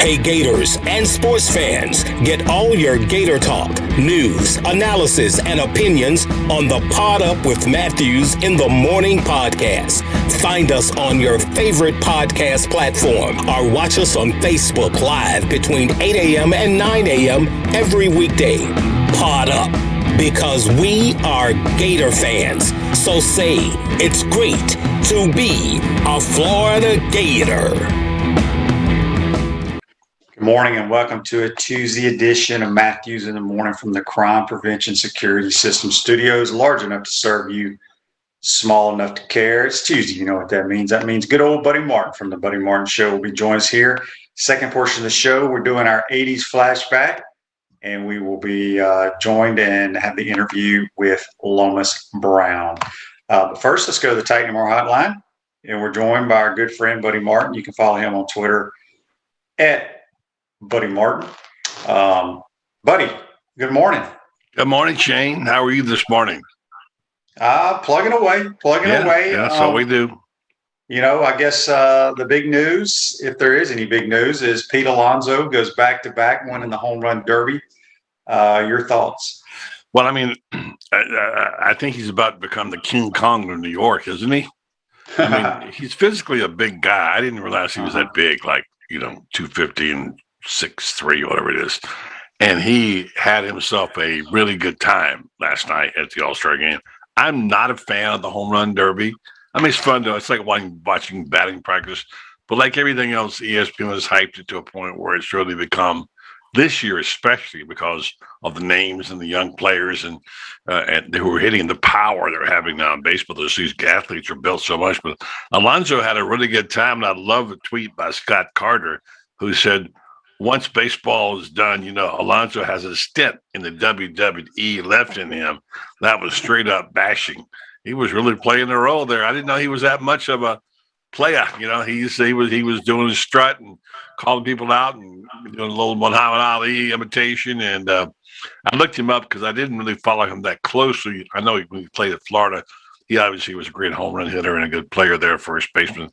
Hey Gators and sports fans, get all your Gator talk, news, analysis, and opinions on the Pod Up with Matthews in the Morning podcast. Find us on your favorite podcast platform or watch us on Facebook Live between 8 a.m. and 9 a.m. every weekday. Pod Up, because we are Gator fans. So say it's great to be a Florida Gator. Good morning and welcome to a Tuesday edition of Matthews in the Morning from the Crime Prevention Security System Studios, large enough to serve you, small enough to care. It's Tuesday, you know what that means. That means good old Buddy Martin from the Buddy Martin Show will be joining us here. Second portion of the show, we're doing our 80s flashback, and we will be joined and have the interview with Lomas Brown. But first, let's go to the Titan More Hotline, and we're joined by our good friend Buddy Martin. You can follow him on Twitter at Buddy Martin. Buddy, good morning. Good morning, Shane. How are you this morning? Plugging away. Yeah, so we do. You know, I guess the big news, if there is any big news, is Pete Alonso goes back-to-back winning the home run derby. Your thoughts? Well, I mean, I think he's about to become the King Kong of New York, isn't he? I mean, he's physically a big guy. I didn't realize he was that big, like, 250 and 6'3", whatever it is. And he had himself a really good time last night at the All-Star game. I'm not a fan of the home run derby. I mean, it's fun, though. It's like watching batting practice. But like everything else, ESPN has hyped it to a point where it's really become, this year especially, because of the names and the young players and who are hitting, the power they're having now in baseball. These athletes are built so much. But Alonso had a really good time, and I love a tweet by Scott Carter, who said, once baseball is done, Alonso has a stint in the WWE left in him. That was straight up bashing. He was really playing the role there. I didn't know he was that much of a player. He was doing his strut and calling people out and doing a little Muhammad Ali imitation. And I looked him up because I didn't really follow him that closely. I know when he played at Florida, he obviously was a great home run hitter and a good player there, first baseman.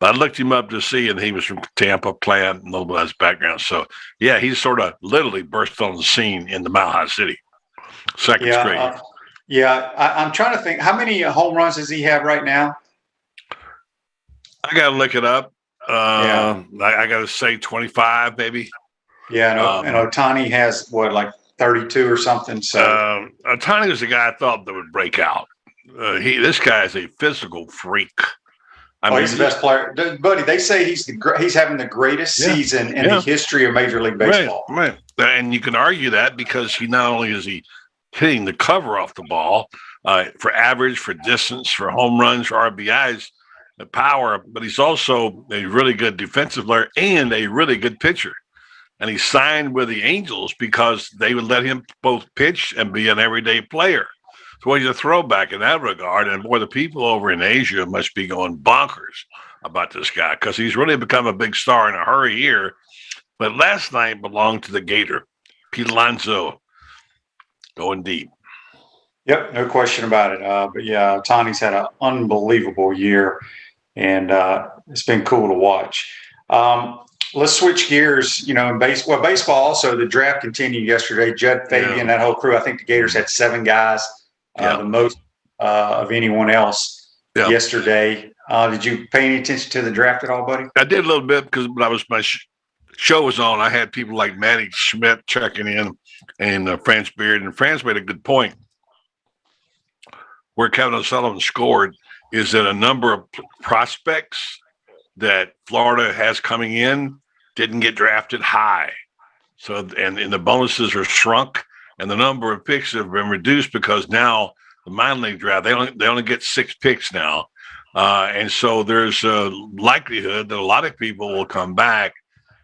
But I looked him up to see, and he was from Tampa, playing a little bit of his background. So, yeah, he sort of literally burst on the scene in the Mile High City. Second straight. I'm trying to think. How many home runs does he have right now? I got to look it up. I got to say 25 maybe. Yeah, and Ohtani has, like 32 or something? So Ohtani was the guy I thought that would break out. This guy is a physical freak. He's the best player, buddy. They say he's having the greatest season in the history of Major League Baseball. Right. And you can argue that because he not only is he hitting the cover off the ball for average, for distance, for home runs, for RBIs, the power, but he's also a really good defensive player and a really good pitcher. And he signed with the Angels because they would let him both pitch and be an everyday player. So he's a throwback in that regard. And boy, the people over in Asia must be going bonkers about this guy because he's really become a big star in a hurry here. But last night belonged to the Gator, Pete Alonso, going deep. Yep, no question about it. But yeah, Tony's had an unbelievable year, and it's been cool to watch. Let's switch gears. In baseball. Baseball also, the draft continued yesterday. Judd Fabian, that whole crew. I think the Gators had 7 guys. The most of anyone else yesterday. Did you pay any attention to the draft at all, buddy? I did a little bit because when my show was on, I had people like Manny Schmidt checking in and Franz Beard. And Franz made a good point. Where Kevin O'Sullivan scored is that a number of prospects that Florida has coming in didn't get drafted high. So, and the bonuses are shrunk. And the number of picks have been reduced because now the minor league draft, they only get 6 picks now. And so there's a likelihood that a lot of people will come back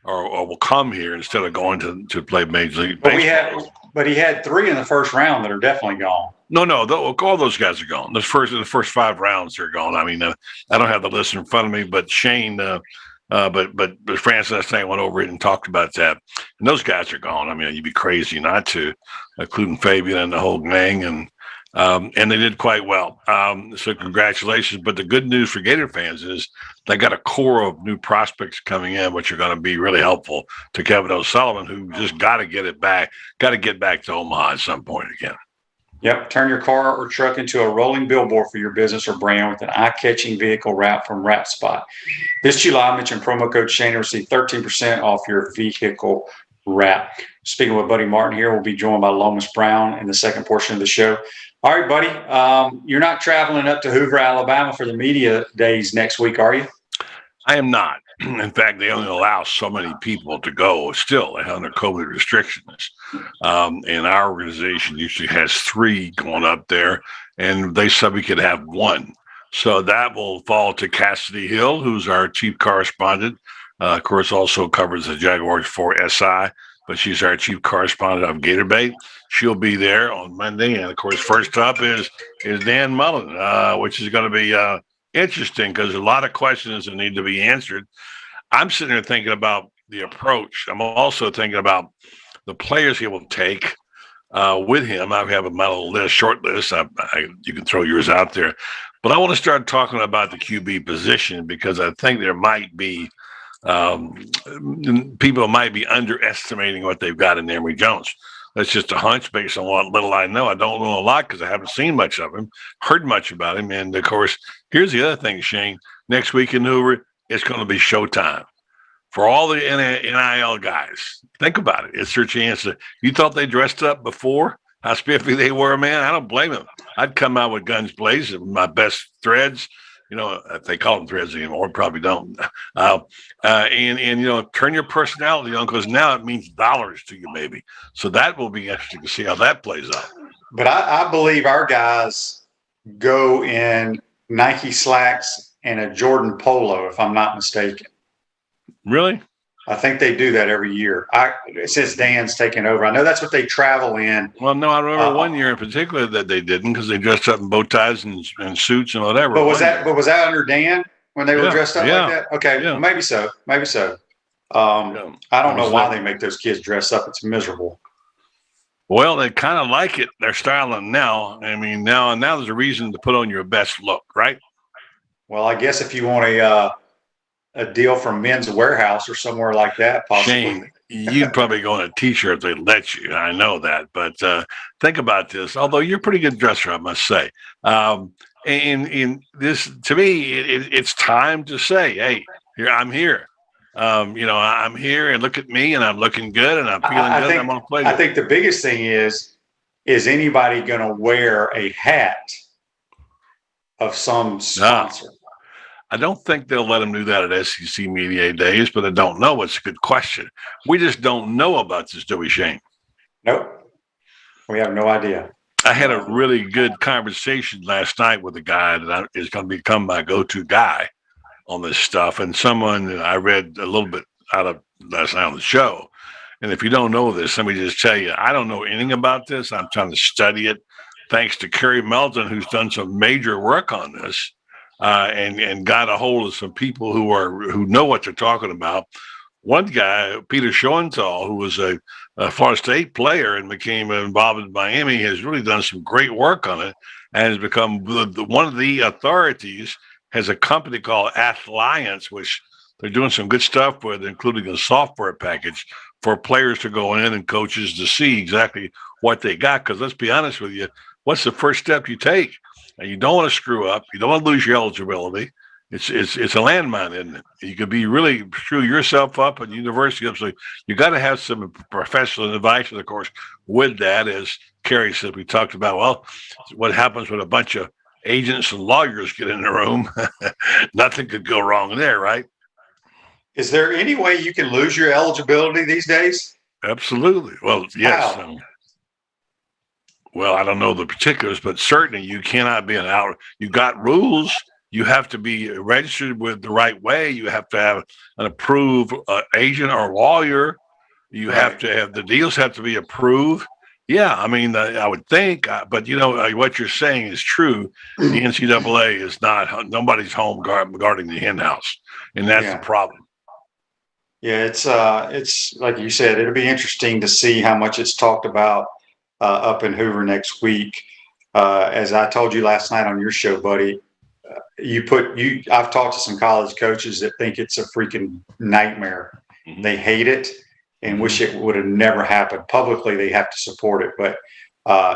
or will come here instead of going to play Major League Baseball. But he had 3 in the first round that are definitely gone. No, all those guys are gone. The first 5 rounds are gone. I mean, I don't have the list in front of me, but Shane But Francis and I went over it and talked about that. And those guys are gone. I mean, you'd be crazy not to, including Fabian and the whole gang. And And they did quite well. So congratulations. But the good news for Gator fans is they got a core of new prospects coming in, which are going to be really helpful to Kevin O'Sullivan, who just got to get back to Omaha at some point again. Yep. Turn your car or truck into a rolling billboard for your business or brand with an eye-catching vehicle wrap from Wrap Spot. This July, mention promo code Shane to receive 13% off your vehicle wrap. Speaking with Buddy Martin here, we'll be joined by Lomas Brown in the second portion of the show. All right, buddy. You're not traveling up to Hoover, Alabama for the media days next week, are you? I am not. In fact, they only allow so many people to go still under COVID restrictions. And our organization usually has 3 going up there, and they said we could have 1. So that will fall to Cassidy Hill, who's our chief correspondent. Of course, also covers the Jaguars for SI, but she's our chief correspondent of Gator Bait. She'll be there on Monday. And, of course, first up is Dan Mullen, which is going to be interesting because a lot of questions that need to be answered. I'm sitting there thinking about the approach. I'm also thinking about the players he will take with him. I have a little list, short list. You can throw yours out there. But I want to start talking about the QB position because I think there might be people might be underestimating what they've got in Emory Jones. That's just a hunch based on what little I know. I don't know a lot because I haven't seen much of him, heard much about him. And, of course, here's the other thing, Shane. Next week in Hoover, it's going to be showtime. For all the NIL guys, think about it. It's their chance. You thought they dressed up before? How spiffy they were, man. I don't blame them. I'd come out with guns blazing, my best threads. You know, if they call them threads anymore, probably don't. And turn your personality on because now it means dollars to you, maybe. So that will be interesting to see how that plays out. But I believe our guys go in Nike slacks and a Jordan polo, if I'm not mistaken. Really? I think they do that every year. Since Dan's taken over, I know that's what they travel in. Well, no, I remember one year in particular that they didn't because they dressed up in bow ties and suits and whatever. But was that under Dan when they were dressed up like that? Okay, yeah. Well, maybe so. I don't know why they make those kids dress up. It's miserable. Well, they kind of like it. They're styling now. I mean, now there's a reason to put on your best look, right? Well, I guess if you want a deal from Men's Warehouse or somewhere like that, possibly. Shane, you'd probably go in a T-shirt if they let you. I know that, but think about this. Although you're a pretty good dresser, I must say. And this, to me, it's time to say, "Hey, I'm here. I'm here, and look at me, and I'm looking good, and I'm feeling good. I'm going to play." I think the biggest thing is anybody going to wear a hat of some sponsor? No. I don't think they'll let them do that at SEC Media Days, but I don't know. It's a good question. We just don't know about this, do we, Shane? Nope. We have no idea. I had a really good conversation last night with a guy that is going to become my go-to guy on this stuff, and someone that I read a little bit out of last night on the show. And if you don't know this, let me just tell you, I don't know anything about this. I'm trying to study it, thanks to Kerry Melton, who's done some major work on this. And got a hold of some people who know what they're talking about. One guy, Peter Schoenthal, who was a Florida State player and became involved in Miami, has really done some great work on it and has become one of the authorities. Has a company called Athliance, which they're doing some good stuff with, including a software package for players to go in and coaches to see exactly what they got. Because let's be honest with you, what's the first step you take? And you don't want to screw up. You don't want to lose your eligibility. It's a landmine, isn't it? You could be really screw yourself up at university. So you got to have some professional advice. And of course, with that, as Kerry said, we talked about, well, what happens when a bunch of agents and lawyers get in the room? Nothing could go wrong there, right? Is there any way you can lose your eligibility these days? Absolutely. Well, yes. Wow. Well, I don't know the particulars, but certainly you cannot be an out. You got rules. You have to be registered with the right way. You have to have an approved agent or lawyer. You have to have the deals have to be approved. Yeah, I mean, I would think, but what you're saying is true. The NCAA is nobody's home guarding the hen house, and that's the problem. Yeah, it's like you said. It'll be interesting to see how much it's talked about up in Hoover next week. as I told you last night on your show, buddy, I've talked to some college coaches that think it's a freaking nightmare. Mhm. They hate it and wish it would have never happened. Publicly, they have to support it, but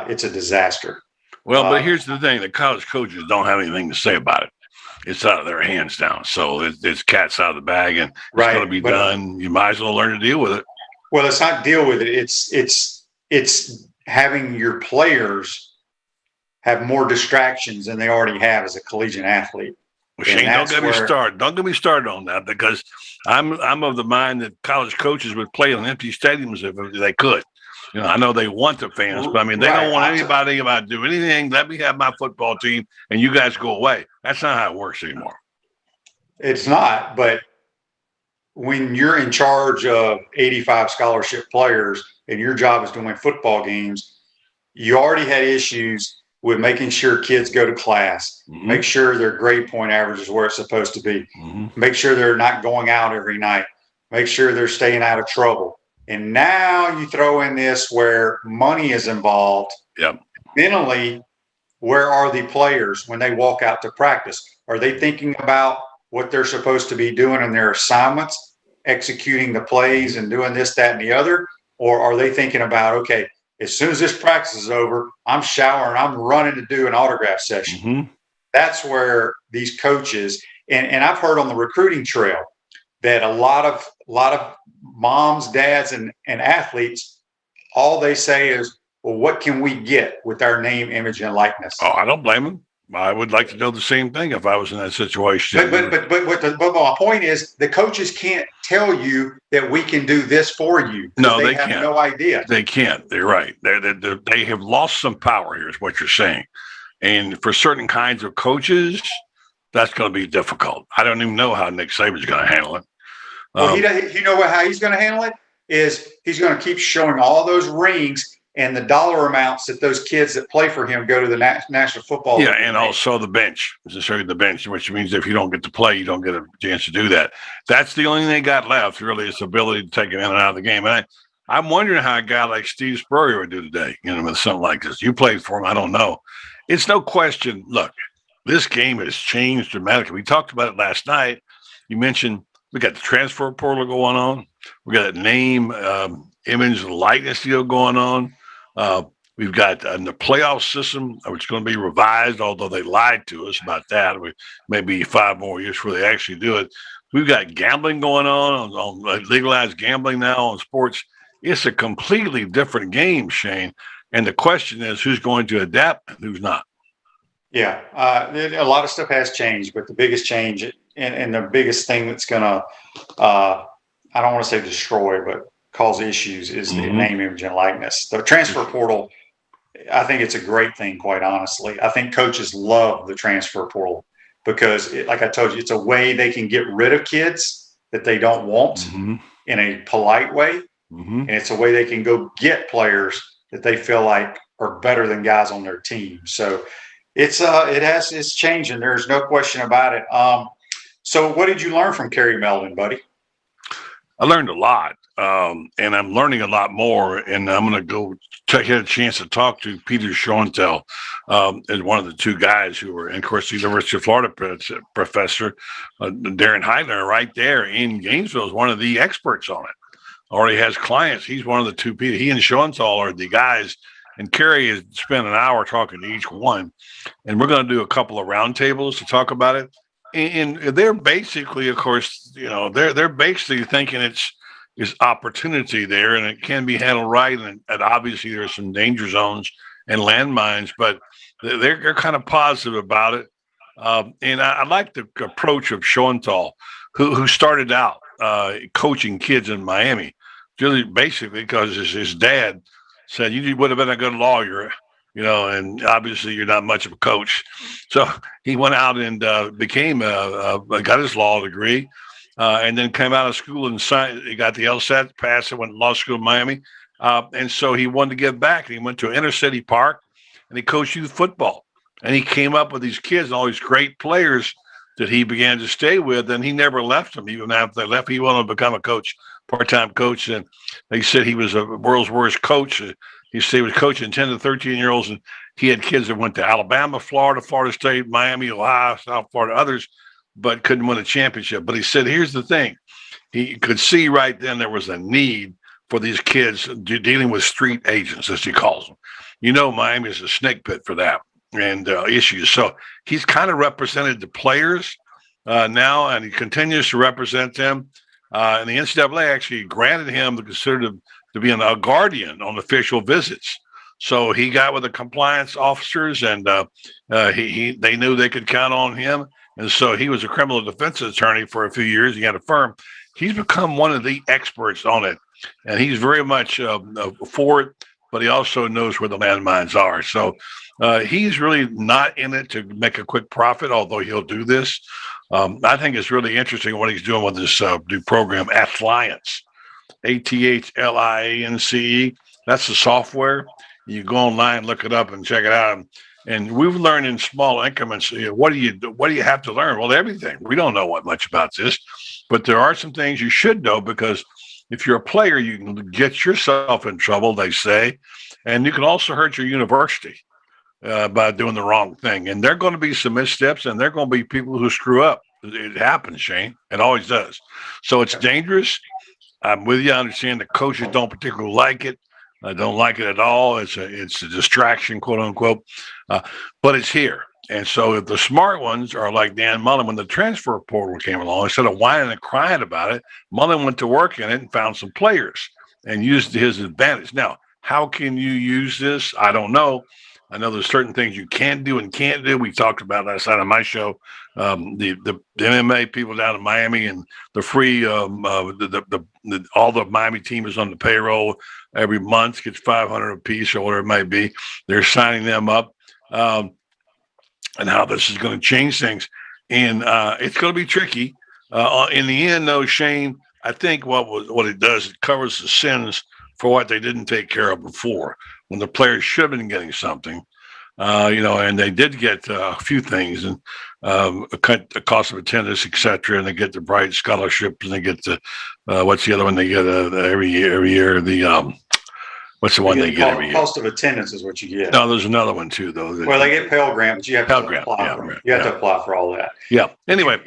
it's a disaster. Well, but here's the thing: the college coaches don't have anything to say about it. It's out of their hands now, so it's cat's out of the bag, and it's going to be done. You might as well learn to deal with it. Well, it's not deal with it. It's having your players have more distractions than they already have as a collegiate athlete. Well, Shane, don't get me started. Don't get me started on that, because I'm of the mind that college coaches would play on empty stadiums if they could. You know, I know they want the fans, but I mean, they don't want anybody about to do anything. Let me have my football team, and you guys go away. That's not how it works anymore. It's not, but when you're in charge of 85 scholarship players and your job is to win football games, you already had issues with making sure kids go to class, make sure their grade point average is where it's supposed to be, make sure they're not going out every night, make sure they're staying out of trouble. And now you throw in this where money is involved. Yep. Mentally, where are the players when they walk out to practice? Are they thinking about what they're supposed to be doing in their assignments, executing the plays and doing this, that, and the other? Or are they thinking about, okay, as soon as this practice is over, I'm showering, I'm running to do an autograph session. That's where these coaches, and I've heard on the recruiting trail that a lot of moms, dads, and athletes, all they say is, well, what can we get with our name, image, and likeness? Oh, I don't blame them. I would like to know the same thing if I was in that situation. But my point is, the coaches can't tell you that we can do this for you. No, they have can't. No idea. They can't. They're right. They have lost some power here, is what you're saying. And for certain kinds of coaches, that's going to be difficult. I don't even know how Nick Saban's going to handle it. Well, you know how he's going to handle it is he's going to keep showing all those rings and the dollar amounts that those kids that play for him go to the National Football League. Yeah, and also the bench. To show you the bench, which means if you don't get to play, you don't get a chance to do that. That's the only thing they got left, really, is the ability to take them in and out of the game. And I'm wondering how a guy like Steve Spurrier would do today, with something like this. You played for him, I don't know. It's no question. Look, this game has changed dramatically. We talked about it last night. You mentioned we got the transfer portal going on. We got a name, image, and likeness deal going on. We've got the playoff system, which is going to be revised, although they lied to us about that. Maybe 5 more years before they actually do it. We've got gambling going on legalized gambling now on sports. It's a completely different game, Shane. And the question is, who's going to adapt and who's not? Yeah, a lot of stuff has changed, but the biggest change and the biggest thing that's going to, I don't want to say destroy, but cause issues is the name, image, and likeness. The transfer portal, I think it's a great thing, quite honestly. I think coaches love the transfer portal because, like I told you, it's a way they can get rid of kids that they don't want in a polite way. And it's a way they can go get players that they feel like are better than guys on their team. So it's changing. There's no question about it. So what did you learn from Kerry Melvin, buddy? I learned a lot, and I'm learning a lot more. And I'm going to go get a chance to talk to Peter Schoentel, as one of the two guys who were, and of course, the University of Florida professor, Darren Heidler, right there in Gainesville, is one of the experts on it. Already has clients. He's one of the two people. He and Schoentel are the guys. And Kerry has spent an hour talking to each one. And we're going to do a couple of roundtables to talk about it. And they're basically, of course, they're basically thinking it's opportunity there, and it can be handled right. And obviously, there's some danger zones and landmines, but they're kind of positive about it. And I like the approach of Schoental, who started out coaching kids in Miami, really basically because his dad said you would have been a good lawyer. And obviously you're not much of a coach. So he went out and became got his law degree, and then came out of school and he got the LSAT, passed it, went to law school in Miami. And so he wanted to give back. He went to inner city park and he coached youth football. And he came up with these kids, all these great players that he began to stay with. And he never left them. Even after they left, he wanted to become a coach, part-time coach. And they said he was a world's worst coach. He said he was coaching 10 to 13-year-olds, and he had kids that went to Alabama, Florida, Florida State, Miami, Ohio, South Florida, others, but couldn't win a championship. But he said, here's the thing. He could see right then there was a need for these kids dealing with street agents, as he calls them. You know, Miami is a snake pit for that and issues. So he's kind of represented the players now, and he continues to represent them. And the NCAA actually granted him the considered to be a guardian on official visits. So he got with the compliance officers, and they knew they could count on him. And so he was a criminal defense attorney for a few years. He had a firm. He's become one of the experts on it, and he's very much for it, but he also knows where the landmines are. So he's really not in it to make a quick profit, although he'll do this. I think it's really interesting what he's doing with this new program, Athliance, Athliance. That's the software. You go online, look it up, and check it out. And we've learned in small increments. What do you have to learn? Well, everything. We don't know much about this, but there are some things you should know, because if you're a player, you can get yourself in trouble, they say, and you can also hurt your university by doing the wrong thing. And there are going to be some missteps, and there are going to be people who screw up. It happens, Shane. It always does. So it's dangerous. I'm with you. I understand the coaches don't particularly like it. I don't like it at all. It's a distraction, quote unquote, but it's here. And so if the smart ones are like Dan Mullen, when the transfer portal came along, instead of whining and crying about it, Mullen went to work in it and found some players and used his advantage. Now, how can you use this? I don't know. I know there's certain things you can do and can't do. We talked about last night on my show, the MMA people down in Miami, and the free all the Miami team is on the payroll every month, gets $500 a piece or whatever it might be. They're signing them up, and how this is going to change things, and it's going to be tricky. In the end, though, Shane, I think what it does, it covers the sins for what they didn't take care of before, when the players should have been getting something, and they did get a few things, and cut the cost of attendance, et cetera, and they get the Bright scholarships, and they get the what's the other one they get every year? What's the one they get every year? Cost of attendance is what you get. No, there's another one too, though. Well, they get Pell Grant, but you have to apply for it. You have to apply for all that. Yeah. Anyway,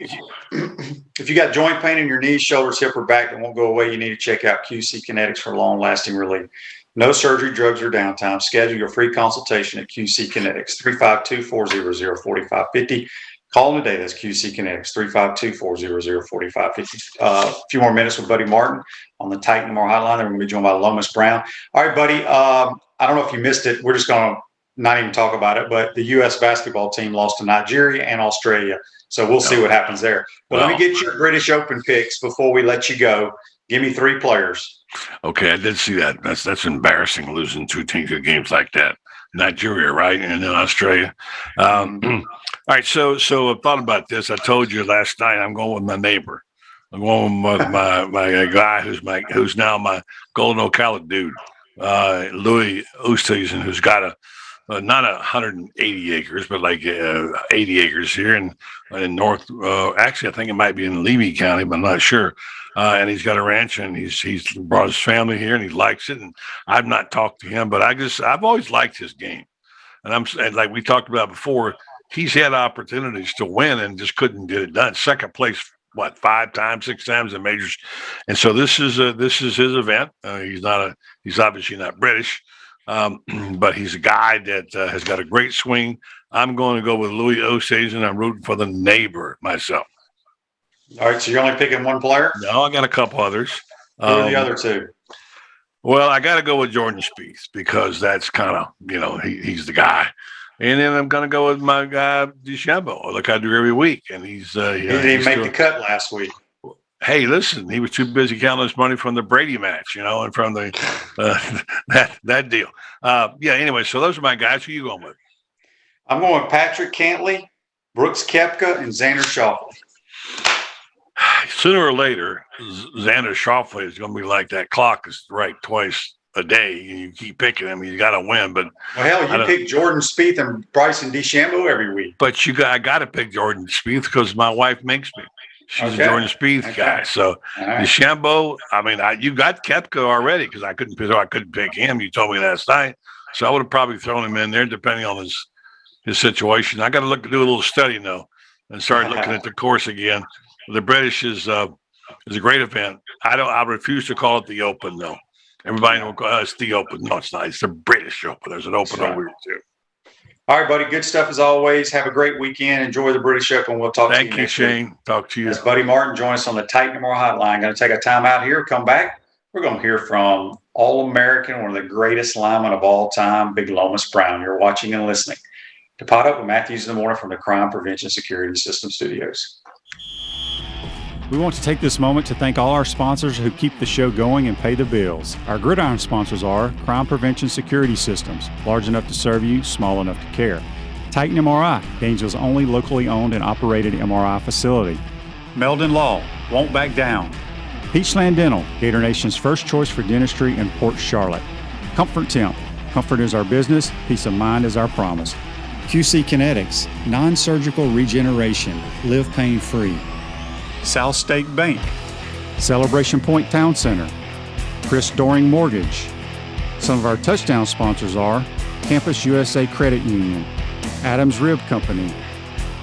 if you got joint pain in your knees, shoulders, hip, or back that won't go away, you need to check out QC Kinetics for long-lasting relief. No surgery, drugs, or downtime. Schedule your free consultation at QC Kinetics, 352-400-4550. Call them today. That's QC Kinetics, 352-400-4550. A few more minutes with Buddy Martin on the Titan More Hotline. Then we're going to be joined by Lomas Brown. All right, Buddy. I don't know if you missed it. We're just going to not even talk about it, but the U.S. basketball team lost to Nigeria and Australia. So we'll see what happens there. But let me get your British Open picks before we let you go. Give me three players. Okay, I did see that. That's embarrassing, losing two games like that. Nigeria, right, and then Australia. All right, so I thought about this. I told you last night I'm going with my neighbor. I'm going with my guy who's now my Golden Ocala dude, Louis Oosthuizen, who's got not 180 acres, but like 80 acres here in North. Actually, I think it might be in Levy County, but I'm not sure. And he's got a ranch, and he's brought his family here, and he likes it. And I've not talked to him, but I've always liked his game. And like we talked about before, he's had opportunities to win and just couldn't get it done. Second place, 5 times, 6 times in majors. And so this is his event. He's obviously not British, but he's a guy that has got a great swing. I'm going to go with Louis Oosthuizen. I'm rooting for the neighbor myself. All right, so you're only picking one player? No, I got a couple others. Who are the other two? Well, I got to go with Jordan Spieth, because that's kind of, he's the guy. And then I'm going to go with my guy, DeChambeau, like I do every week. And he didn't even make the cut last week. Hey, listen, he was too busy counting his money from the Brady match, and from the that deal. Anyway, so those are my guys. Who are you going with? I'm going with Patrick Cantlay, Brooks Koepka, and Xander Schauffele. Sooner or later, Xander Schauffele is going to be like that clock is right twice a day, and you keep picking him. You got to win, but you pick Jordan Spieth and Bryson DeChambeau every week. But I got to pick Jordan Spieth because my wife makes me. She's a Jordan Spieth guy. So DeChambeau, I mean, you got Koepka already because I couldn't pick him. You told me last night. So I would have probably thrown him in there depending on his situation. I got to do a little study though and start looking at the course again. The British is a great event. I refuse to call it the Open though. Everybody will go, it's the Open. No, it's not. It's the British Open. There's an Open over here too. All right, buddy. Good stuff as always. Have a great weekend. Enjoy the British Open. We'll talk to you next week. Thank you, Shane. Talk to you. That's Buddy Martin. Join us on the Titan Tomorrow Hotline. Going to take a time out here. Come back. We're going to hear from All-American, one of the greatest linemen of all time, Big Lomas Brown. You're watching and listening to Pot Up with Matthews in the Morning from the Crime Prevention Security System Studios. We want to take this moment to thank all our sponsors who keep the show going and pay the bills. Our gridiron sponsors are Crime Prevention Security Systems, large enough to serve you, small enough to care. Titan MRI, Gainesville's only locally owned and operated MRI facility. Meldon Law, won't back down. Peachland Dental, Gator Nation's first choice for dentistry in Port Charlotte. Comfort Temp, comfort is our business, peace of mind is our promise. QC Kinetics, non-surgical regeneration, live pain-free. South State Bank, Celebration Point Town Center, Chris Doring Mortgage. Some of our touchdown sponsors are Campus USA Credit Union, Adams Rib Company,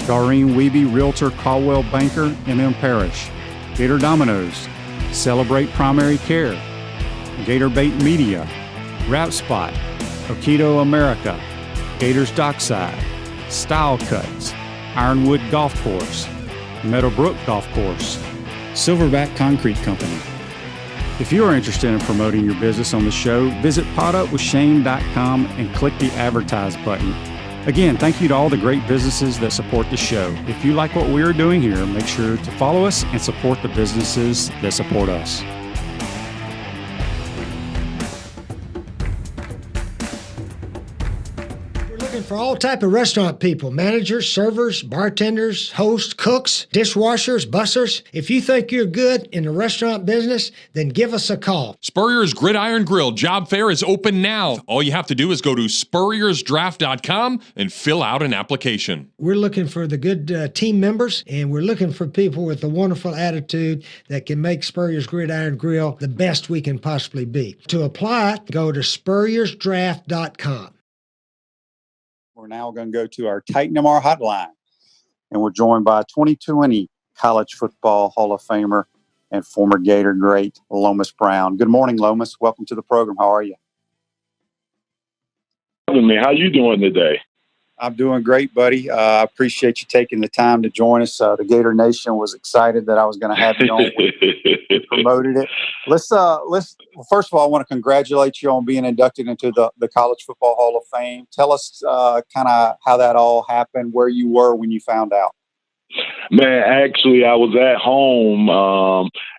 Doreen Wiebe Realtor Caldwell Banker, MM Parish, Gator Dominoes, Celebrate Primary Care, Gator Bait Media, Wrap Spot, Okido America, Gators Dockside, Style Cuts, Ironwood Golf Course, Meadowbrook Golf Course, Silverback Concrete Company. If you are interested in promoting your business on the show, visit potupwithshane.com and click the Advertise button. Again, thank you to all the great businesses that support the show. If you like what we are doing here, make sure to follow us and support the businesses that support us. For all type of restaurant people, managers, servers, bartenders, hosts, cooks, dishwashers, bussers. If you think you're good in the restaurant business, then give us a call. Spurrier's Gridiron Grill job fair is open now. All you have to do is go to spurriersdraft.com and fill out an application. We're looking for the good team members, and we're looking for people with a wonderful attitude that can make Spurrier's Gridiron Grill the best we can possibly be. To apply, go to spurriersdraft.com. We're now going to go to our Titan MR hotline, and we're joined by 2020 College Football Hall of Famer and former Gator great Lomas Brown. Good morning, Lomas. Welcome to the program. How are you? How you doing today? I'm doing great, buddy. I appreciate you taking the time to join us. The Gator Nation was excited that I was going to have you on. We promoted it. Let's first of all, I want to congratulate you on being inducted into the College Football Hall of Fame. Tell us kind of how that all happened, where you were when you found out. Man, actually, I was at home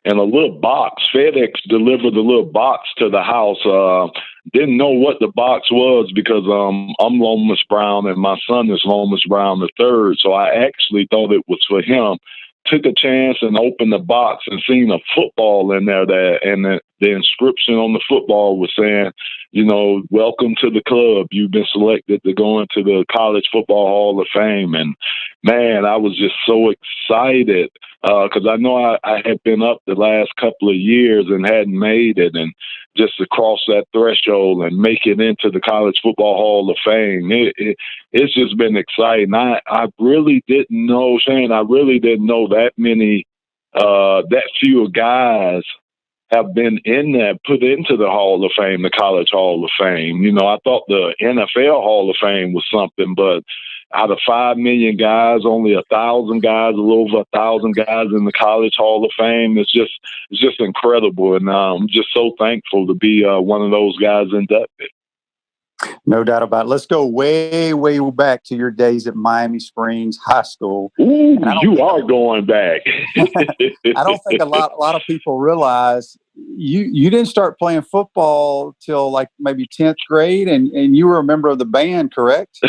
and a little box. FedEx delivered a little box to the house. Didn't know what the box was because I'm Lomas Brown and my son is Lomas Brown III. So I actually thought it was for him. Took a chance and opened the box and seen a football in there and the inscription on the football was saying, welcome to the club. You've been selected to go into the College Football Hall of Fame. And man, I was just so excited because I know I had been up the last couple of years and hadn't made it. And just to cross that threshold and make it into the College Football Hall of Fame, it's just been exciting. I really didn't know, Shane, I really didn't know that many, that few guys have been put into the Hall of Fame, the College Hall of Fame. I thought the NFL Hall of Fame was something, but out of 5 million guys, only 1,000 guys, a little over 1,000 guys in the College Hall of Fame. It's just incredible, and I'm just so thankful to be one of those guys inducted. No doubt about it. Let's go way, way back to your days at Miami Springs High School. Ooh, you are going back. I don't think a lot of people realize you didn't start playing football till like maybe 10th grade, and you were a member of the band, correct?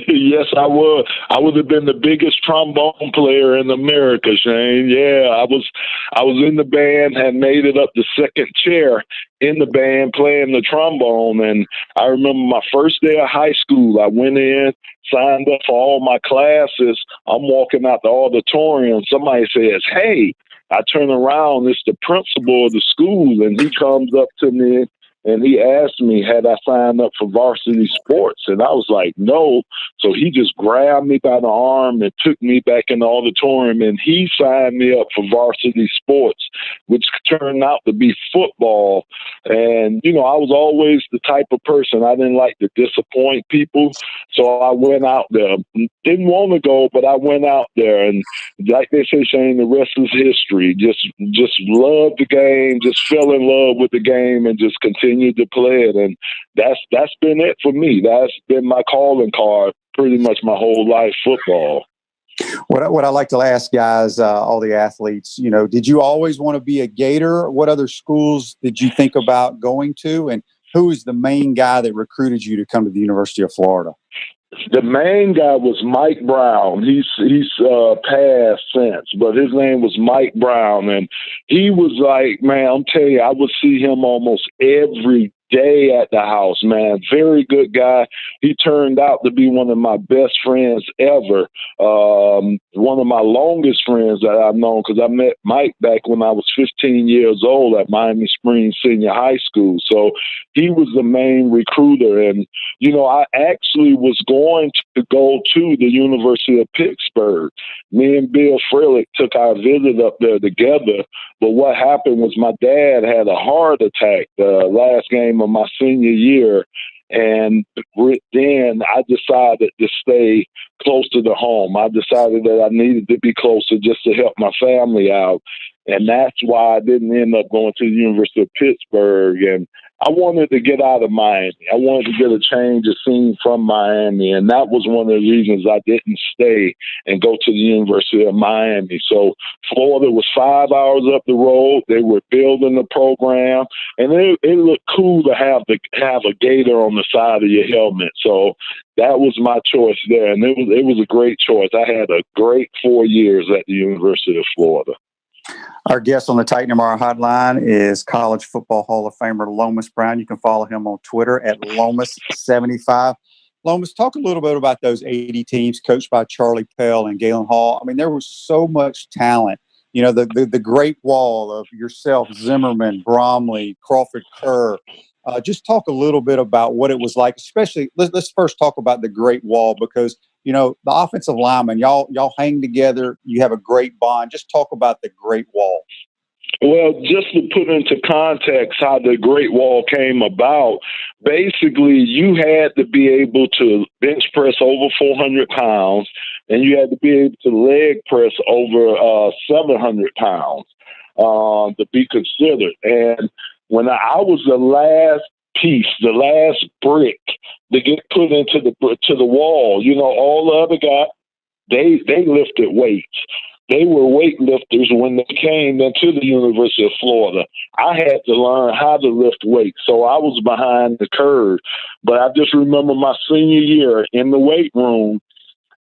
Yes, I would. I would have been the biggest trombone player in America, Shane. Yeah, I was in the band, had made it up to second chair in the band playing the trombone. And I remember my first day of high school, I went in, signed up for all my classes. I'm walking out the auditorium. Somebody says, "Hey," I turn around, it's the principal of the school, and he comes up to me and he asked me, had I signed up for varsity sports? And I was like, no. So he just grabbed me by the arm and took me back in the auditorium, and he signed me up for varsity sports, which turned out to be football. And, you know, I was always the type of person, I didn't like to disappoint people. So I went out there. Didn't want to go, but I went out there. And like they say, Shane, the rest is history. Just loved the game, just fell in love with the game, and just continued to play it. And that's been it for me. That's been my calling card pretty much my whole life, football. What I like to ask guys, all the athletes, you know, did you always want to be a Gator? What other schools did you think about going to? And who is the main guy that recruited you to come to the University of Florida? The main guy was Mike Brown. He's passed since, but his name was Mike Brown. And he was like, man, I'm telling you, I would see him almost every day at the house, man. Very good guy. He turned out to be one of my best friends ever. One of my longest friends that I've known, because I met Mike back when I was 15 years old at Miami Springs Senior High School. So he was the main recruiter. And, you know, I actually was going to go to the University of Pittsburgh. Me and Bill Frelick took our visit up there together. But what happened was my dad had a heart attack the last game of my senior year. And then I decided to stay close to the home. I decided that I needed to be closer just to help my family out. And that's why I didn't end up going to the University of Pittsburgh. And I wanted to get out of Miami. I wanted to get a change of scene from Miami. And that was one of the reasons I didn't stay and go to the University of Miami. So Florida was 5 hours up the road. They were building the program. And it looked cool to have a Gator on the side of your helmet. So that was my choice there. And it was a great choice. I had a great 4 years at the University of Florida. Our guest on the Titan MR hotline is College Football Hall of Famer Lomas Brown. You can follow him on Twitter at Lomas75. Lomas, talk a little bit about those 80 teams coached by Charlie Pell and Galen Hall. I mean, there was so much talent. You know, the Great Wall of yourself, Zimmerman, Bromley, Crawford Kerr. Just talk a little bit about what it was like, especially let's first talk about the Great Wall, because, you know, the offensive linemen, y'all hang together. You have a great bond. Just talk about the Great Wall. Well, just to put into context how the Great Wall came about, basically you had to be able to bench press over 400 pounds, and you had to be able to leg press over 700 pounds to be considered. And when I was the last piece, the last brick to get put into the wall, you know, all the other guys, they lifted weights. They were weightlifters when they came into the University of Florida. I had to learn how to lift weights, so I was behind the curve. But I just remember my senior year in the weight room,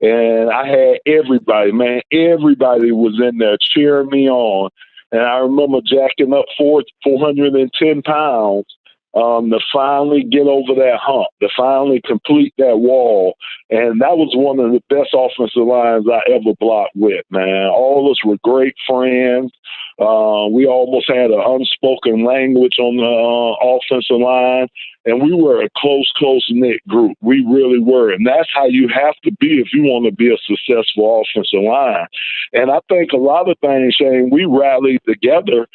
and I had everybody, man, everybody was in there cheering me on. And I remember jacking up 410 pounds to finally get over that hump, to finally complete that wall. And that was one of the best offensive lines I ever blocked with, man. All of us were great friends. We almost had an unspoken language on the offensive line. And we were a close-knit group. We really were. And that's how you have to be if you want to be a successful offensive line. And I think a lot of things, Shane, we rallied together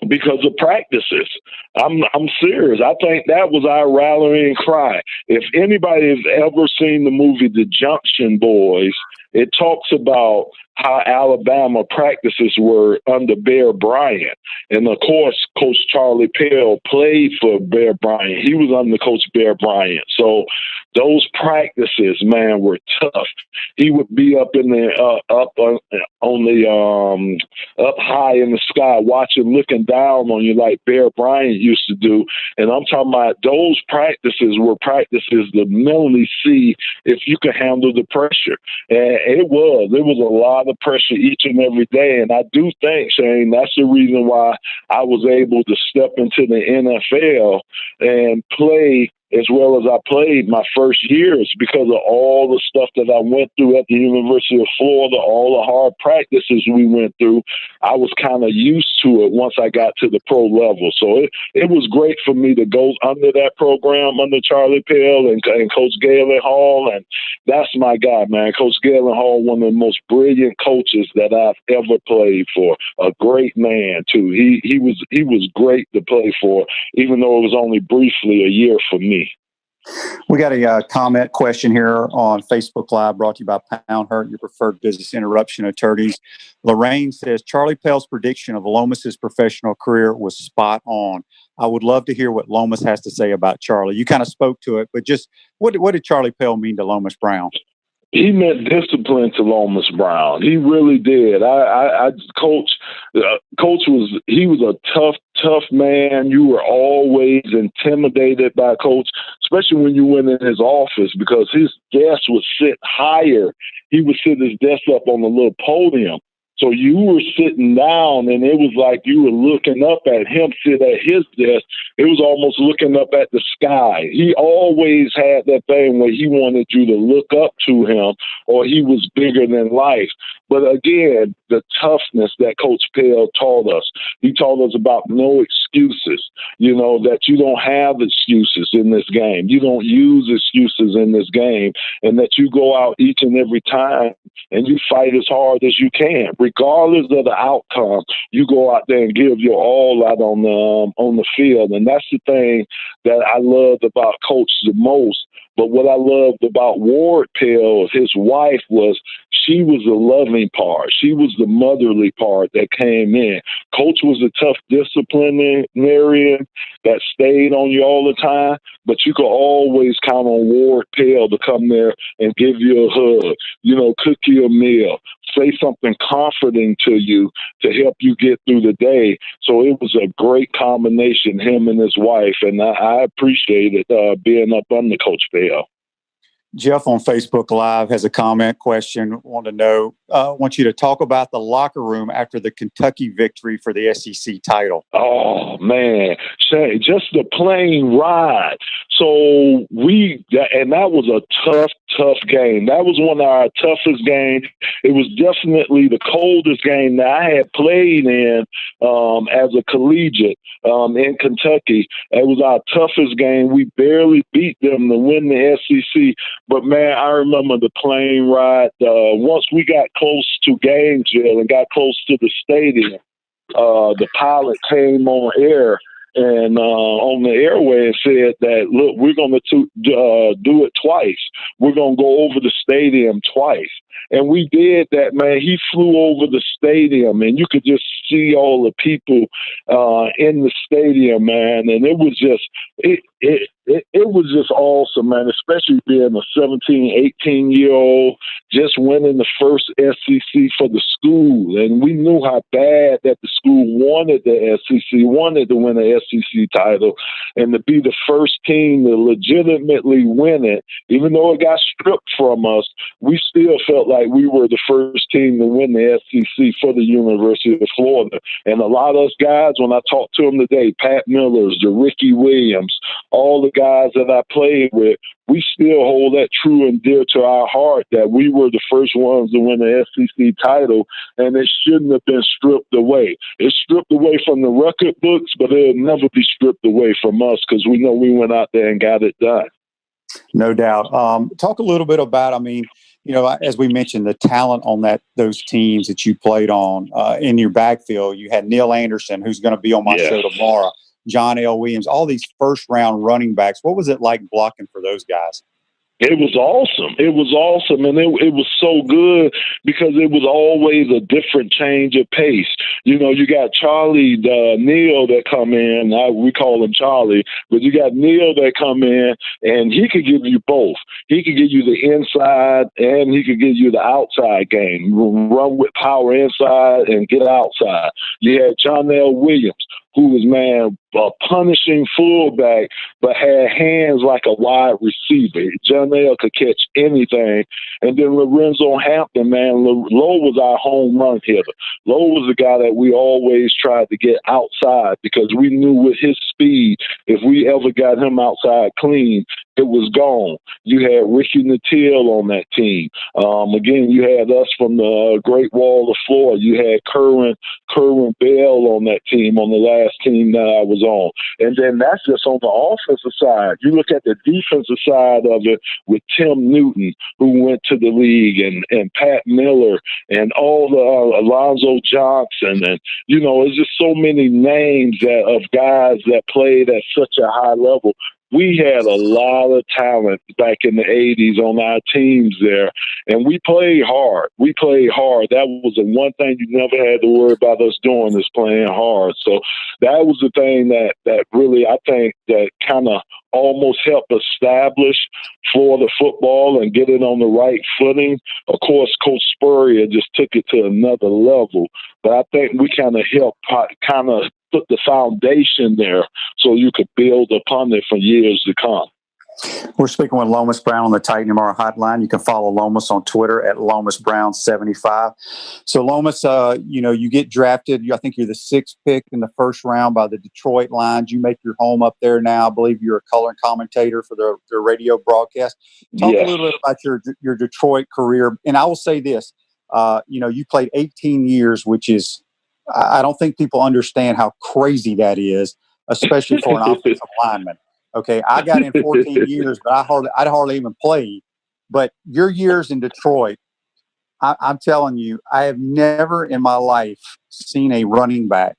because of practices. I'm serious. I think that was our rallying cry. If anybody has ever seen the movie The Junction Boys, it talks about how Alabama practices were under Bear Bryant. And, of course, Coach Charlie Pell played for Bear Bryant. He was under Coach Bear Bryant. So those practices, man, were tough. He would be up in the up high in the sky, looking down on you like Bear Bryant used to do. And I'm talking about those practices were practices to mentally see if you could handle the pressure. And it was a lot of pressure each and every day. And I do think, Shane, that's the reason why I was able to step into the NFL and play as well as I played my first years, because of all the stuff that I went through at the University of Florida, all the hard practices we went through. I was kind of used to it once I got to the pro level. So it was great for me to go under that program, under Charlie Pell and Coach Galen Hall. And that's my guy, man. Coach Galen Hall, one of the most brilliant coaches that I've ever played for. A great man, too. He was great to play for, even though it was only briefly a year for me. We got a comment question here on Facebook Live brought to you by Pound Hurt, your preferred business interruption attorneys. Lorraine says, Charlie Pell's prediction of Lomas's professional career was spot on. I would love to hear what Lomas has to say about Charlie. You kind of spoke to it, but just what did Charlie Pell mean to Lomas Brown? He meant discipline to Lomas Brown. He really did. Coach was a tough man. You were always intimidated by Coach, especially when you went in his office, because his desk would sit higher. He would sit his desk up on a little podium. So you were sitting down, and it was like you were looking up at him sit at his desk. It was almost looking up at the sky. He always had that thing where he wanted you to look up to him, or he was bigger than life. But again, the toughness that Coach Pell taught us. He taught us about no excuses, that you don't have excuses in this game. You don't use excuses in this game, and that you go out each and every time and you fight as hard as you can. Regardless of the outcome, you go out there and give your all out on the field. And that's the thing that I loved about Coach the most. But what I loved about Ward Pell, his wife, was she was the loving part. She was the motherly part that came in. Coach was a tough disciplinarian that stayed on you all the time, but you could always count on Ward Pell to come there and give you a hug, cook you a meal, say something comforting to you to help you get through the day. So it was a great combination, him and his wife, and I appreciated being up under Coach Pell. Jeff on Facebook Live has a comment question. Want you to talk about the locker room after the Kentucky victory for the SEC title. Oh, man. Say, just the plane ride. So that was a tough game. That was one of our toughest games. It was definitely the coldest game that I had played in as a collegiate in Kentucky. It was our toughest game. We barely beat them to win the SEC. But, man, I remember the plane ride. Once we got close to Gainesville and got close to the stadium, the pilot came on air and on the airway and said that, look, we're going to do it twice. We're going to go over the stadium twice. And we did that, man. He flew over the stadium, and you could just see all the people in the stadium, man. And it was just it was just awesome, man, especially being a 17, 18-year-old, just winning the first SEC for the school. And we knew how bad that the school wanted the SEC, wanted to win the SEC title, and to be the first team to legitimately win it, even though it got stripped from us, we still felt like we were the first team to win the SEC for the University of Florida. And a lot of us guys, when I talked to them today, Pat Millers, the Ricky Williams, all the guys that I played with, we still hold that true and dear to our heart that we were the first ones to win the SEC title, and it shouldn't have been stripped away. It's stripped away from the record books, but it'll never be stripped away from us because we know we went out there and got it done. No doubt. Talk a little bit about, as we mentioned, the talent on those teams that you played on in your backfield. You had Neil Anderson, who's going to be on my show tomorrow, John L. Williams, all these first-round running backs. What was it like blocking for those guys? It was awesome. It was awesome. And it was so good because it was always a different change of pace. You know, you got Charlie Neal that come in. We call him Charlie. But you got Neal that come in, and he could give you both. He could give you the inside, and he could give you the outside game. Run with power inside and get outside. You had Jonell Williams, who was, man, a punishing fullback, but had hands like a wide receiver. Jonell could catch anything. And then Lorenzo Hampton, man, Lowe was our home run hitter. Lowe was the guy that we always tried to get outside because we knew with his speed, if we ever got him outside clean, it was gone. You had Ricky Nattil on that team. Again, you had us from the Great Wall of Florida. You had Kerwin Bell on that team, on the last team that I was on. And then that's just on the offensive side. You look at the defensive side of it with Tim Newton, who went to the league, and Pat Miller, and all the Alonzo Johnson. And, you know, it's just so many names of guys that played at such a high level. We had a lot of talent back in the 80s on our teams there, and we played hard. That was the one thing you never had to worry about us doing, is playing hard. So that was the thing that really, I think, that kind of almost helped establish Florida football and get it on the right footing. Of course, Coach Spurrier just took it to another level, but I think we kind of helped put the foundation there so you could build upon it for years to come. We're speaking with Lomas Brown on the Titan MR hotline. You can follow Lomas on Twitter at LomasBrown75. So Lomas, you get drafted. I think you're the 6th pick in the first round by the Detroit Lions. You make your home up there now. I believe you're a color commentator for their radio broadcast. Talk a little bit about your Detroit career. And I will say this, you played 18 years, which is, I don't think people understand how crazy that is, especially for an offensive lineman. Okay, I got in 14 years, but I'd hardly even played. But your years in Detroit, I'm telling you, I have never in my life seen a running back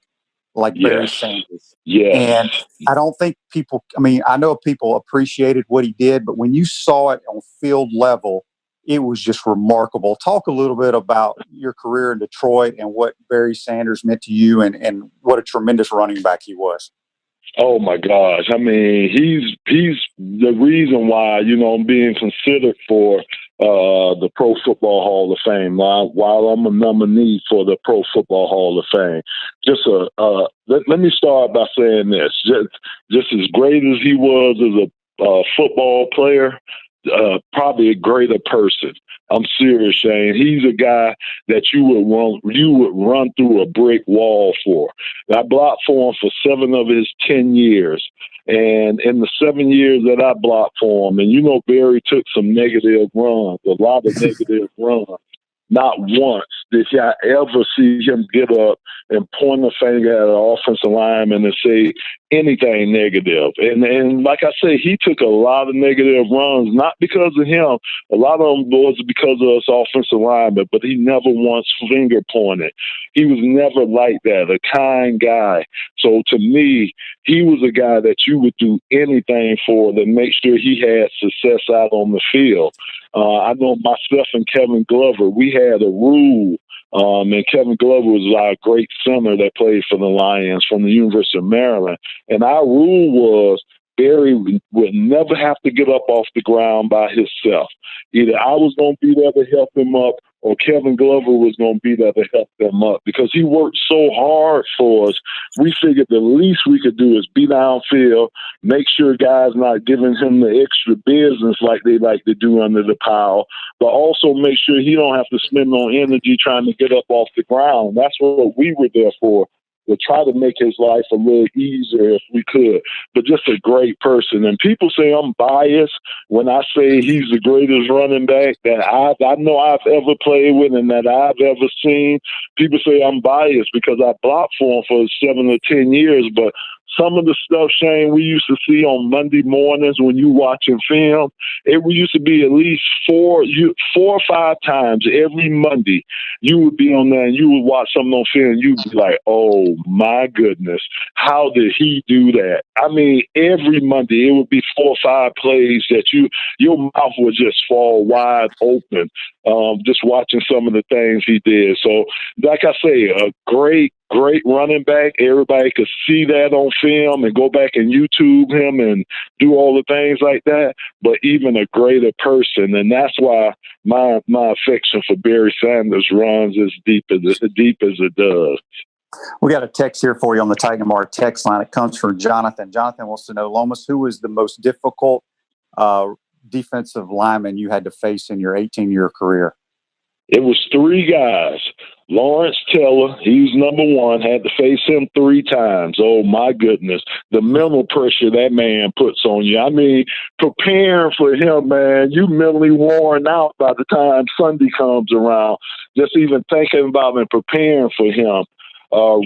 like Barry Sanders. Yeah. And I don't think I know people appreciated what he did, but when you saw it on field level, it was just remarkable. Talk a little bit about your career in Detroit and what Barry Sanders meant to you, and what a tremendous running back he was. Oh my gosh! I mean, he's the reason why I'm being considered for the Pro Football Hall of Fame. While I'm a nominee for the Pro Football Hall of Fame, let me start by saying this: just as great as he was as a football player, probably a greater person. I'm serious, Shane. He's a guy that you would run through a brick wall for. I blocked for him for 7 of his 10 years. And in the 7 years that I blocked for him, and Barry took some negative runs, a lot of negative runs. Not once did I ever see him get up and point a finger at an offensive lineman and say anything negative. And like I say, he took a lot of negative runs, not because of him. A lot of them was because of us offensive linemen, but he never once finger pointed. He was never like that, a kind guy. So to me, he was a guy that you would do anything for to make sure he had success out on the field. I know myself and Kevin Glover, we had a rule, and Kevin Glover was our great center that played for the Lions from the University of Maryland. And our rule was Barry would never have to get up off the ground by himself. Either I was going to be there to help him up, or Kevin Glover was going to be there to help them up, because he worked so hard for us. We figured the least we could do is be downfield, make sure guys not giving him the extra business like they like to do under the pile, but also make sure he don't have to spend no energy trying to get up off the ground. That's what we were there for. We'll try to make his life a little easier if we could, but just a great person. And people say I'm biased when I say he's the greatest running back that I know I've ever played with and that I've ever seen. People say I'm biased because I blocked for him for 7 or 10 years, but some of the stuff, Shane, we used to see on Monday mornings when you watching film, it used to be at least 4 or 5 times every Monday. You would be on there and you would watch something on film and you'd be like, oh my goodness, how did he do that? I mean, every Monday it would be 4 or 5 plays that your mouth would just fall wide open, just watching some of the things he did. So, like I say, a great running back. Everybody could see that on film and go back and YouTube him and do all the things like that, but even a greater person. And that's why my affection for Barry Sanders runs as deep as it does. We got a text here for you on the Titan Mart text line. It comes from Jonathan. Jonathan wants to know, Lomas, who was the most difficult defensive lineman you had to face in your 18-year career? It was 3 guys. Lawrence Taylor, he was number 1, had to face him 3 times. Oh, my goodness. The mental pressure that man puts on you. I mean, preparing for him, man, you mentally worn out by the time Sunday comes around, just even thinking about and preparing for him.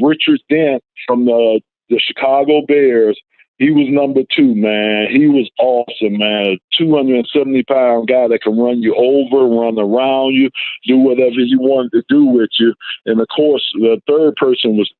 Richard Dent from the Chicago Bears, he was number 2, man. He was awesome, man. 270-pound guy that can run you over, run around you, do whatever he wanted to do with you. And, of course, the third person was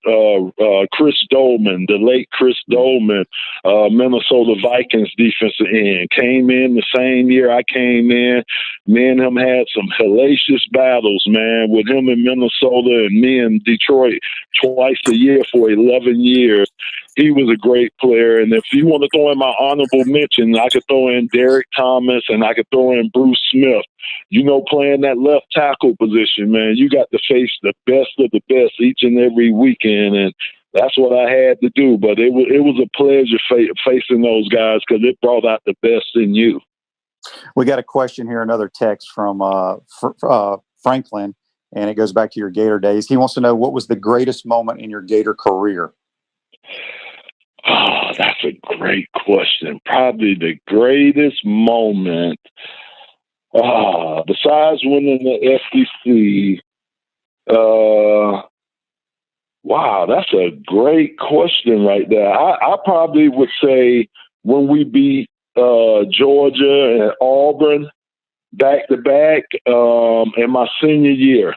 Chris Dolman, the late Chris Dolman, Minnesota Vikings defensive end. Came in the same year I came in. Me and him had some hellacious battles, man, with him in Minnesota and me in Detroit twice a year for 11 years. He was a great player. And if you want to throw in my honorable mention, I could throw in Derek Thomas and I could throw in Bruce Smith. You know, playing that left tackle position, man, you got to face the best of the best each and every weekend. And that's what I had to do. But it was a pleasure facing those guys because it brought out the best in you. We got a question here, another text from Franklin, and it goes back to your Gator days. He wants to know, what was the greatest moment in your Gator career? Oh, that's a great question. Probably the greatest moment, besides winning the SEC. Wow, that's a great question right there. I probably would say when we beat Georgia and Auburn back to back in my senior year.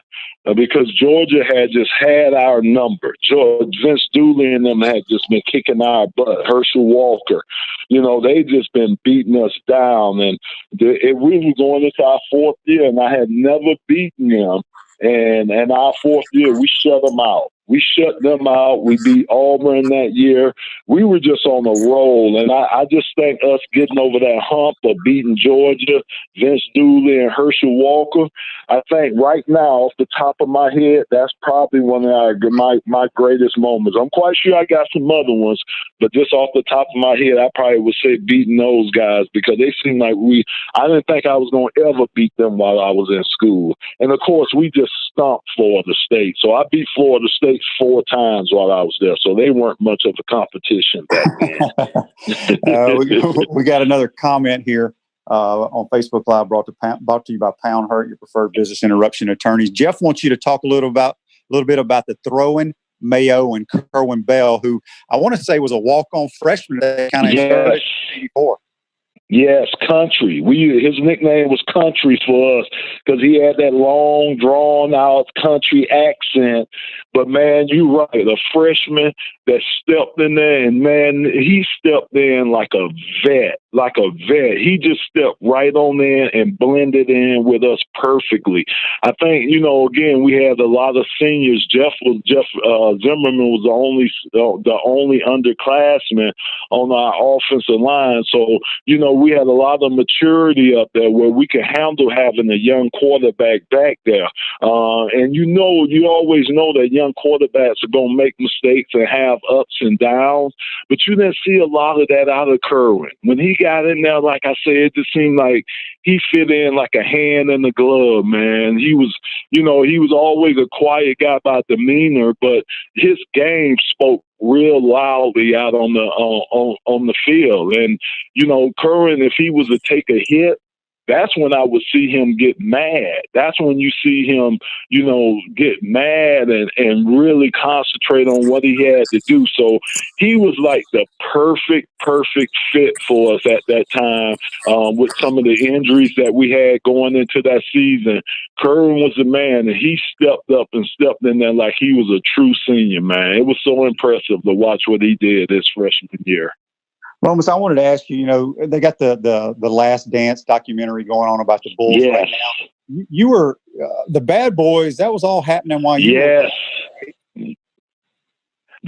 Because Georgia had just had our number. Vince Dooley and them had just been kicking our butt. Herschel Walker, you know, they just been beating us down. And we were going into our 4th year, and I had never beaten them. And our 4th year, we shut them out. We shut them out. We beat Auburn that year. We were just on a roll. And I just think us getting over that hump of beating Georgia, Vince Dooley, and Herschel Walker, I think right now, off the top of my head, that's probably one of my greatest moments. I'm quite sure I got some other ones, but just off the top of my head, I probably would say beating those guys because they seemed like I didn't think I was going to ever beat them while I was in school. And, of course, we just stomped Florida State. So I beat Florida State 4 times while I was there. So they weren't much of a competition back then. We got another comment here on Facebook Live brought to you by Pound Hurt, your preferred business interruption attorneys. Jeff wants you to talk a little bit about the throwing Mayo and Kerwin Bell, who I want to say was a walk-on freshman that kind of started in 84. Yes, Country. His nickname was Country for us because he had that long, drawn-out country accent. But, man, you're right. A freshman that stepped in there, and, man, he stepped in like a vet. He just stepped right on in and blended in with us perfectly. I think, you know, again, we had a lot of seniors. Jeff Zimmerman was the only underclassman on our offensive line. So, you know, we had a lot of maturity up there where we could handle having a young quarterback back there. And you always know that young quarterbacks are going to make mistakes and have ups and downs, but you didn't see a lot of that out of Kerwin. When he got in there, like I said, it just seemed like he fit in like a hand in the glove, man. He was always a quiet guy by demeanor, but his game spoke real loudly out on the field. And, you know, Kerwin, if he was to take a hit, that's when I would see him get mad. That's when you see him, get mad and really concentrate on what he had to do. So he was like the perfect fit for us at that time, with some of the injuries that we had going into that season. Curran was the man, and he stepped up and stepped in there like he was a true senior, man. It was so impressive to watch what he did his freshman year. Lomas, I wanted to ask you, they got the Last Dance documentary going on about the Bulls right now. You were the Bad Boys. That was all happening while you were.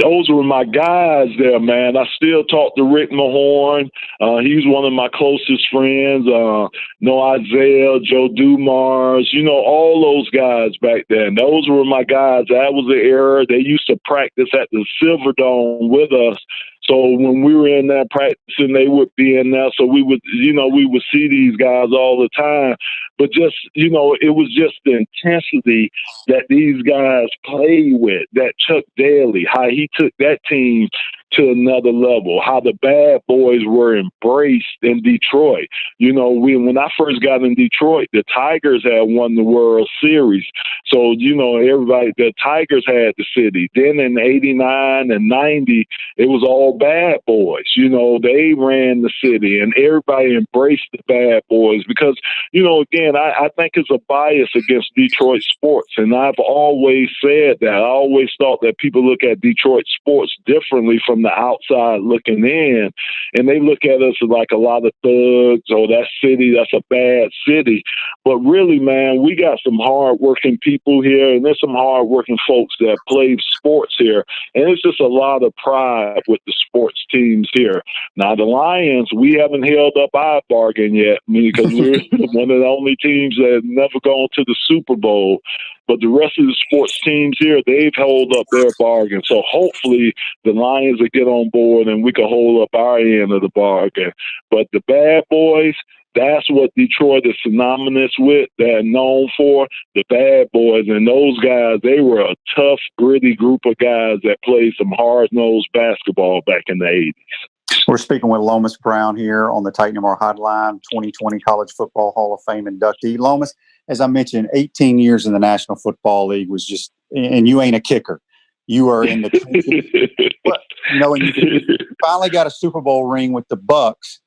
Those were my guys there, man. I still talk to Rick Mahorn. He's one of my closest friends. Isaiah, Joe Dumars, all those guys back then. Those were my guys. That was the era. They used to practice at the Silverdome with us. So when we were in there practicing, they would be in there. So we would see these guys all the time. But just, it was just the intensity that these guys played with, that Chuck Daly, how he took that team to another level, how the Bad Boys were embraced in Detroit. When I first got in Detroit, the Tigers had won the World Series. So, everybody, the Tigers had the city. Then in 89 and 90, it was all Bad Boys. They ran the city, and everybody embraced the Bad Boys because, again, I think it's a bias against Detroit sports. And I've always said that. I always thought that people look at Detroit sports differently from the outside looking in, and they look at us like a lot of thugs, or that city, that's a bad city. But really, man, we got some hard-working people here, and there's some hard-working folks that play sports here, and it's just a lot of pride with the sports teams here. Now, the Lions, we haven't held up our bargain yet, because we're one of the only teams that have never gone to the Super Bowl. But the rest of the sports teams here, they've held up their bargain. So hopefully the Lions will get on board and we can hold up our end of the bargain. But the Bad Boys, that's what Detroit is synonymous with. They're known for the Bad Boys. And those guys, they were a tough, gritty group of guys that played some hard-nosed basketball back in the 80s. We're speaking with Lomas Brown here on the Titan MR Hotline, 2020 College Football Hall of Fame inductee. Lomas, as I mentioned, 18 years in the National Football League was just, and you ain't a kicker. You are in the, but, and you finally got a Super Bowl ring with the Bucks.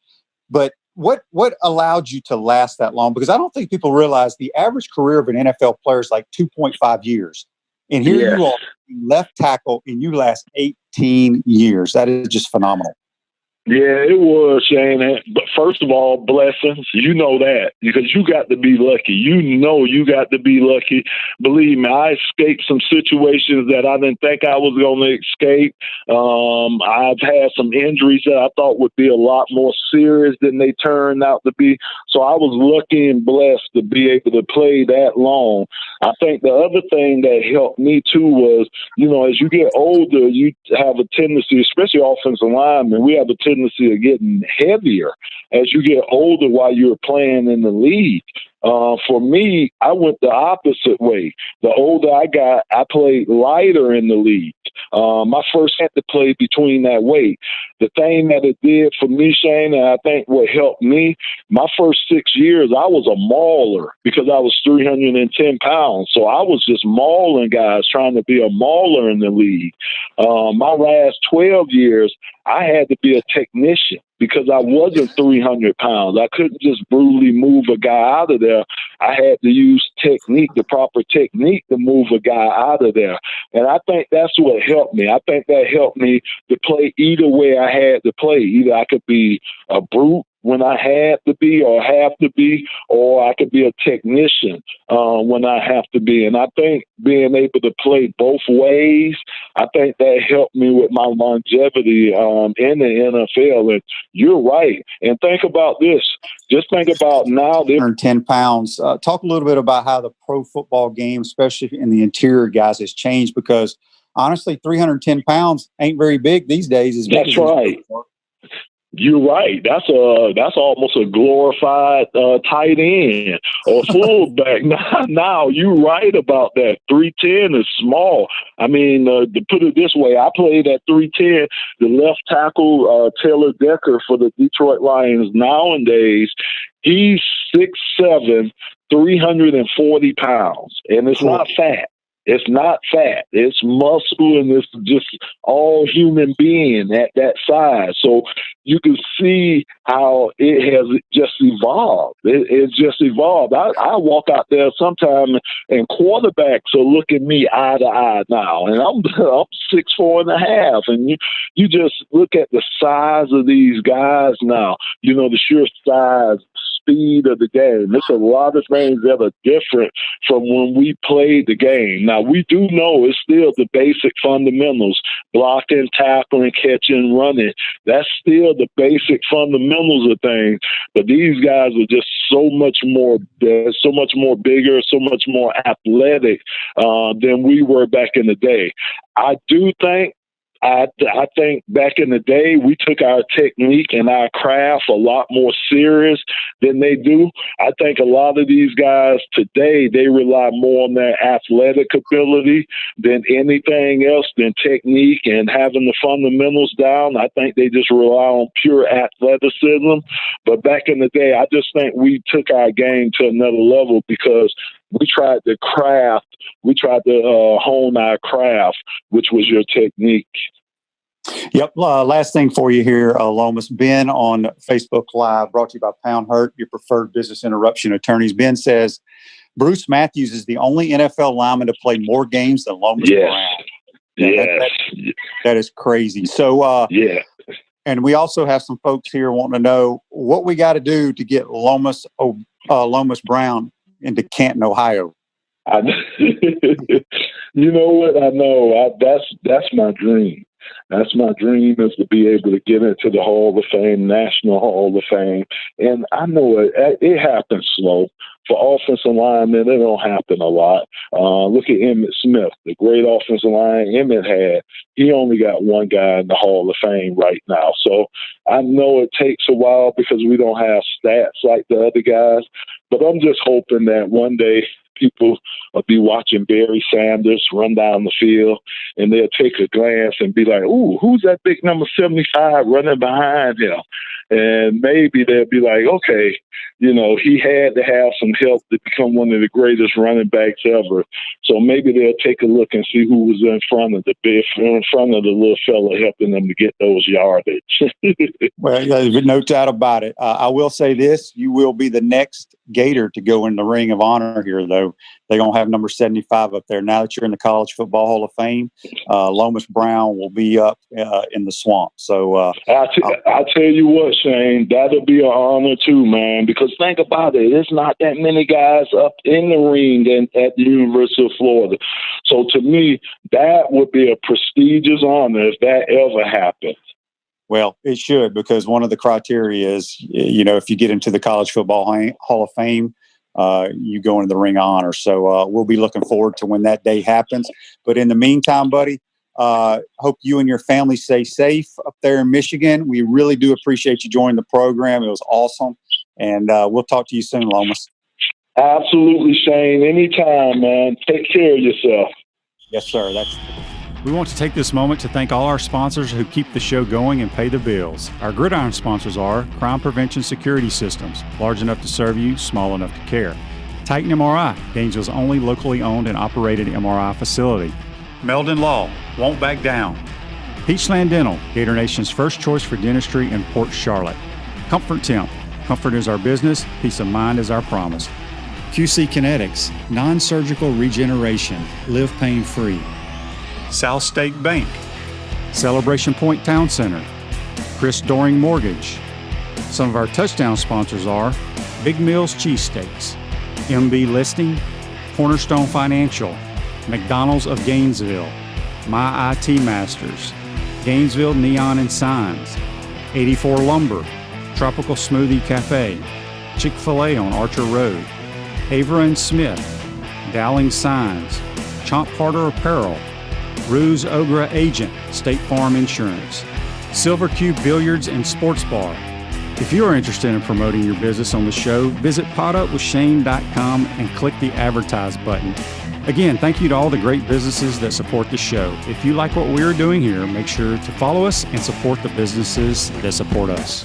But what allowed you to last that long? Because I don't think people realize the average career of an NFL player is like 2.5 years. And here you are, left tackle, and you last 18 years. That is just phenomenal. Yeah, it was, Shane. But first of all, blessings. You know that because you got to be lucky. You got to be lucky. Believe me, I escaped some situations that I didn't think I was going to escape. I've had some injuries that I thought would be a lot more serious than they turned out to be. So I was lucky and blessed to be able to play that long. I think the other thing that helped me too was, as you get older, you have a tendency, especially offensive linemen, we have a tendency of getting heavier as you get older while you're playing in the league. For me, I went the opposite way. The older I got, I played lighter in the league. My first had to play between that weight. The thing that it did for me, Shane, and I think what helped me, my first 6 years, I was a mauler because I was 310 pounds. So I was just mauling guys, trying to be a mauler in the league. My last 12 years, I had to be a technician because I wasn't 300 pounds. I couldn't just brutally move a guy out of there. I had to use technique, the proper technique to move a guy out of there. And I think that's what helped me. I think that helped me to play either way I had to play. Either I could be a brute when I had to be or have to be, or I could be a technician when I have to be. And I think being able to play both ways, I think that helped me with my longevity in the NFL. And you're right. And think about this. Just think about now. 110 pounds. Talk a little bit about how the pro football game, especially in the interior guys, has changed because honestly, 310 pounds ain't very big these days. That's right. You're right. That's almost a glorified tight end or fullback. Now you're right about that. 310 is small. I mean, to put it this way, I played at 310. The left tackle, Taylor Decker for the Detroit Lions nowadays, he's 6'7", 340 pounds. And it's not fat. It's not fat. It's muscle, and it's just all human being at that size. So you can see how it has just evolved. It's just evolved. I walk out there sometime, and quarterbacks are looking me eye to eye now, and I'm 6'4.5", and you just look at the size of these guys now. You know, the sheer size, speed of the game. There's a lot of things that are different from when we played the game. Now, we do know it's still the basic fundamentals: blocking, tackling, catching, running. That's still the basic fundamentals of things. But these guys are just so much more bigger, so much more athletic than we were back in the day. I do think I think back in the day, we took our technique and our craft a lot more serious than they do. I think a lot of these guys today, they rely more on their athletic ability than anything else, than technique and having the fundamentals down. I think they just rely on pure athleticism. But back in the day, I just think we took our game to another level because we tried to hone our craft, which was your technique. Yep. Last thing for you here, Lomas. Ben on Facebook Live, brought to you by Pound Hurt, your preferred business interruption attorneys. Ben says, Bruce Matthews is the only NFL lineman to play more games than Lomas Brown. That is crazy. So, and we also have some folks here wanting to know what we got to do to get Lomas Brown into Canton, Ohio. You know what? I know. That's my dream. That's my dream, is to be able to get into the Hall of Fame, National Hall of Fame. And I know it happens slow. For offensive linemen, it don't happen a lot. Look at Emmitt Smith, the great offensive line Emmitt had. He only got one guy in the Hall of Fame right now. So I know it takes a while because we don't have stats like the other guys. But I'm just hoping that one day people will be watching Barry Sanders run down the field, and they'll take a glance and be like, ooh, who's that big number 75 running behind him? And maybe they'll be like, okay, you know, he had to have some help to become one of the greatest running backs ever. So maybe they'll take a look and see who was in front of the little fella helping them to get those yardage. Well, there's no doubt about it. I will say this: you will be the next Gator to go in the Ring of Honor here, though. They're going to have number 75 up there. Now that you're in the College Football Hall of Fame, Lomas Brown will be up in the swamp. So I tell you what, Shane, that'll be an honor too, man, because think about it. There's not that many guys up in the ring at the University of Florida. So to me, that would be a prestigious honor if that ever happened. Well, it should, because one of the criteria is, you know, if you get into the College Football Hall of Fame, you go into the Ring of Honor. So we'll be looking forward to when that day happens. But in the meantime, buddy, hope you and your family stay safe up there in Michigan. We really do appreciate you joining the program. It was awesome. And we'll talk to you soon, Lomas. Absolutely, Shane. Anytime, man. Take care of yourself. Yes, sir. We want to take this moment to thank all our sponsors who keep the show going and pay the bills. Our Gridiron sponsors are Crime Prevention Security Systems, large enough to serve you, small enough to care. Titan MRI, Gainesville's only locally owned and operated MRI facility. Meldon Law, won't back down. Peachland Dental, Gator Nation's first choice for dentistry in Port Charlotte. Comfort Temp, comfort is our business, peace of mind is our promise. QC Kinetics, non-surgical regeneration, live pain-free. South State Bank, Celebration Point Town Center, Chris Doring Mortgage. Some of our touchdown sponsors are Big Mills Cheesesteaks, MB Listing, Cornerstone Financial, McDonald's of Gainesville, My IT Masters, Gainesville Neon and Signs, 84 Lumber, Tropical Smoothie Cafe, Chick-fil-A on Archer Road, Avera and Smith, Dowling Signs, Chomp Carter Apparel, Ruse Ogra Agent, State Farm Insurance, Silver Cube Billiards and Sports Bar. If you are interested in promoting your business on the show, visit potupwithshane.com and click the advertise button. Again, thank you to all the great businesses that support the show. If you like what we're doing here, make sure to follow us and support the businesses that support us.